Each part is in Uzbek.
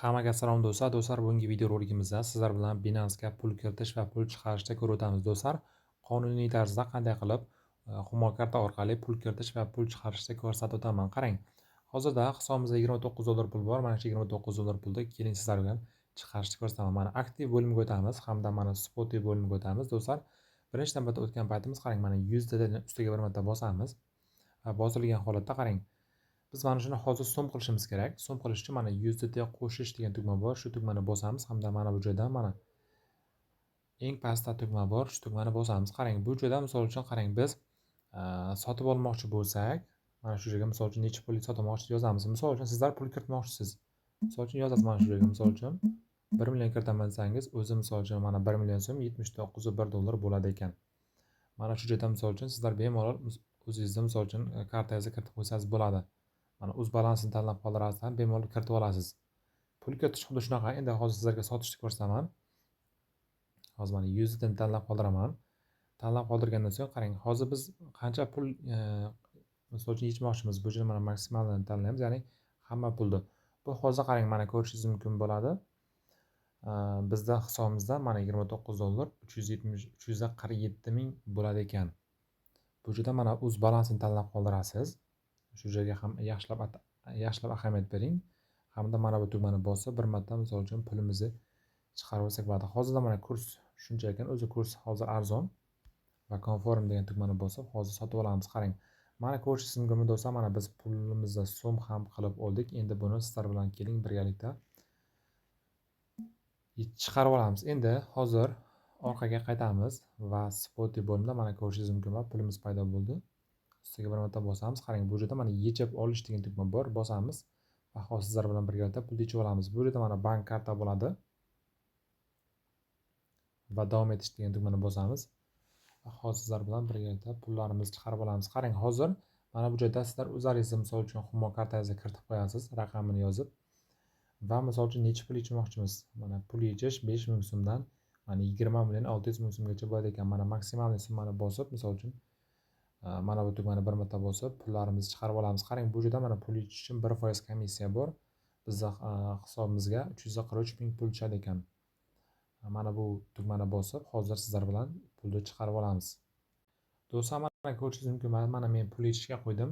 Hammaga assalom do'stlar. Do'stlar, bugungi videorolikimizda sizlar bilan Binance'ga pul kiritish va pul chiqarishda ko'rib o'tamiz do'stlar. Qonuniy tarzda qanday qilib Humo karta orqali pul kiritish va pul chiqarishda ko'rsatib o'taman. Qarang, hozirda hisobimizda $29 pul bor. Mana shu $29 pulni keling sizlar bilan chiqarishni ko'rsataman. Mana aktiv bo'limiga o'tamiz hamda mana spoti bo'limiga o'tamiz do'stlar. Birinchi navbatda o'tgan paytimiz qarang, mana USD ustiga bir marta bosamiz. Bosilgan holatda qarang. Biz mana shuni hozir so'm qilishimiz kerak. So'm qilish uchun mana USDT qo'shish degan tugma bor. Shu tugmani bosamiz hamda mana bu joydan mana eng pastda tugma bor. Shu tugmani bosamiz. Qarang, bu joyda misol uchun qarang, biz sotib olmoqchi bo'lsak, mana shu joyga misol uchun necha pul sotmoqchi yozamiz. Misol uchun sizlar pul kiritmoqchisiz. Misol uchun yozasiz mana shu joyga misol uchun 1 million kiritaman desangiz, o'zi misol uchun mana 1 million so'm $79.1 bo'ladi ekan. Mana shu joyda misol uchun sizlar bemalol o'zingizda misol uchun kartangizga kiritib qo'ysangiz bo'ladi. Mana o'z balansini tanlab qoldirasizdan bemalol kiritib olasiz. Pul kiritish xuddi shunaqa. Endi hozir sizlarga sotishni ko'rsataman. Hozir mana USDT ni tanlab qoldiraman. Tanlab qoldirgandan so'ng qarang, hozir biz qancha pul misol uchun yechmoqchimiz. Bu yerda mana maksimalni tanlaymiz, ya'ni hamma pulni. Bu hozir qarang, mana ko'rishingiz mumkin bo'ladi. Bizda hisobimizda mana $29 347 ming bo'lar ekan. Bu yerda mana o'z balansini tanlab qoldirasiz. Shu joyga ham yaxshilab ahamiyat bering. Hamda mana bu tugmani bosib bir marta misol uchun pulimizni chiqarib olsak bo'ladi. Hozirda mana kurs shuncha ekan, o'zi kurs hozir arzon va konform degan tugmani bosib hozir sotib olamiz. Qarang, mana ko'rishingiz mumkin do'stlar, mana biz pulimizni so'm ham qilib oldik. Endi buni sizlar bilan keling birgalikda chiqarib olamiz. Endi hozir orqaga qaytamiz va spoti bo'limda mana ko'rishingiz mumkin va pulimiz paydo bo'ldi. Ustiga bir marta bosamiz. Qarang, bu yerda mana yechib olish degan tugma bor. Bosamiz va hozir sizlar bilan birgalikda pul yechib olamiz. Bu yerda mana bank karta bo'ladi va davom etish degan tugmani bosamiz va hozir sizlar bilan birgalikda pullarimizni chiqarib olamiz. Qarang, hozir mana bu joyda sizlar o'zlaringizni misol uchun Humo kartangizga kiritib qo'yasiz, raqamini yozib va misol uchun necha pul yechmoqchimiz. Mana pul yechish 5 ming so'mdan mana 20 million 600 ming so'mgacha bo'ladi ekan. Mana maksimal summani bosib misol uchun mana bu tugmani bir marta bosib pullarimizni chiqarib olamiz. Qarang, bu yerda mana pul yechish uchun 1% komissiya bor. Bizning hisobimizga 343 ming pul tushadi ekan. Mana bu tugmani bosib hozir sizlar bilan pulni chiqarib olamiz. Do'stlar, mana ko'rishingiz mumkin, mana men pul yechishga qo'ydim.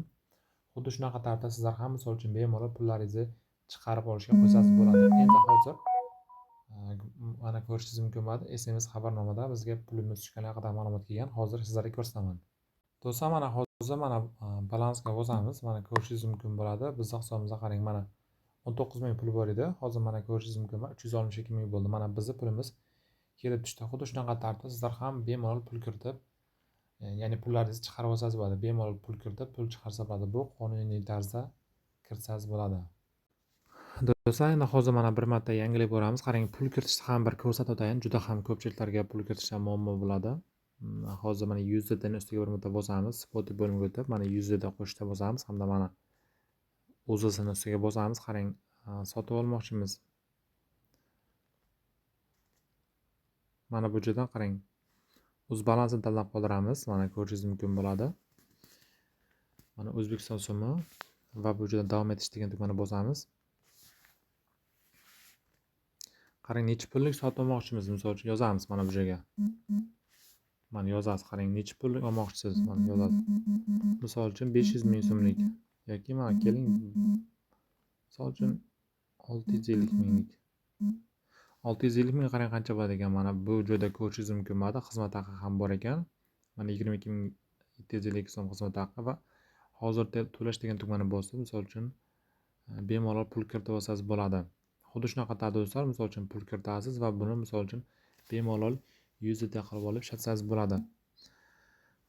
Xuddi shunaqa tarzda sizlar ham misol uchun bemalol pullaringizni chiqarib olishga qo'ysangiz bo'ladi. Endi hozir mana ko'rishingiz mumkin bo'ladi. SMS xabarnomada bizga pulimiz tushgani haqida ma'lumot kelgan. Hozir sizlarga ko'rsataman. Do'stlar, mana hozir mana balansga bosamiz. Mana ko'rishingiz mumkin bo'ladi. Bizning hisobimizda qarang, mana 19 ming pul bor edi. Hozir mana ko'rishingiz mumkin, 362 ming bo'ldi. Mana bizning pulimiz kelib tushdi. Xuddi shunaqa tarzda sizlar ham bemalol pul kiritib, ya'ni pullaringizni chiqarib olsangiz bo'ladi. Bemalol pul kiritib, pul chiqarsa bo'ladi. Bu qonuniy tarzda kiritsangiz bo'ladi. Do'stlar, endi hozir mana bir marta yangilab ko'ramiz. Qarang, pul kiritishda ham bir ko'rsatib o'tayin. Juda ham ko'pchiliklarga pul kiritishda muammo bo'ladi. Hozir mana USDT ni ustiga bir marta bosamiz. Spoti bo'limiga o'tib, mana USDT qo'shishda bosamiz hamda mana o'zisini ustiga bosamiz. Qarang, sotib olmoqchimiz. Mana bu joydan qarang, o'z balansini tanlab qoldiramiz. Mana ko'rishingiz mumkin bo'ladi. Mana O'zbekiston so'mi va bu joyda davom etish degan tugmani bosamiz. Qarang, necha pullik sotib olmoqchimiz misol uchun yozamiz mana bu joyga. Mana yozasiz. Qarang, necha pullik olmoqchisiz mana yozasiz. Misol uchun 500 ming so'mlik yoki mana keling misol uchun 650 minglik. 650 ming qarang qancha bo'ladi ekan. Mana bu joyda ko'rishingiz mumkin bo'ladi. Xizmat haqi ham bor ekan. Mana 22.752 so'm xizmat haqi va hozir to'lash degan tugmani bosib misol uchun bemalol pul kiritib olsangiz bo'ladi. Xuddi shunaqa tarzda do'stlar, misol uchun pul kiritasiz va buni misol uchun bemalol USDT qilib olib ishlatsangiz bo'ladi.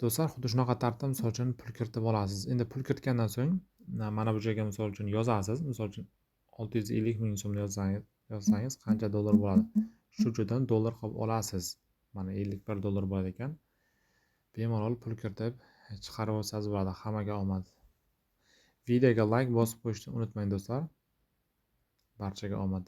Do'stlar, xuddi shunaqa tarzda misol uchun pul kiritib olasiz. Endi pul kiritgandan so'ng mana bu joyga misol uchun yozasiz. Misol uchun 650 ming so'mni yozsangiz qancha dollar bo'ladi? Shu joydan dollar qilib olasiz. Mana $51 bo'ladi ekan. Bemalol pul kiritib chiqarib olsangiz bo'ladi. Hammaga omad. Videoga like bosib qo'yishni unutmang do'stlar. Barchaga omad.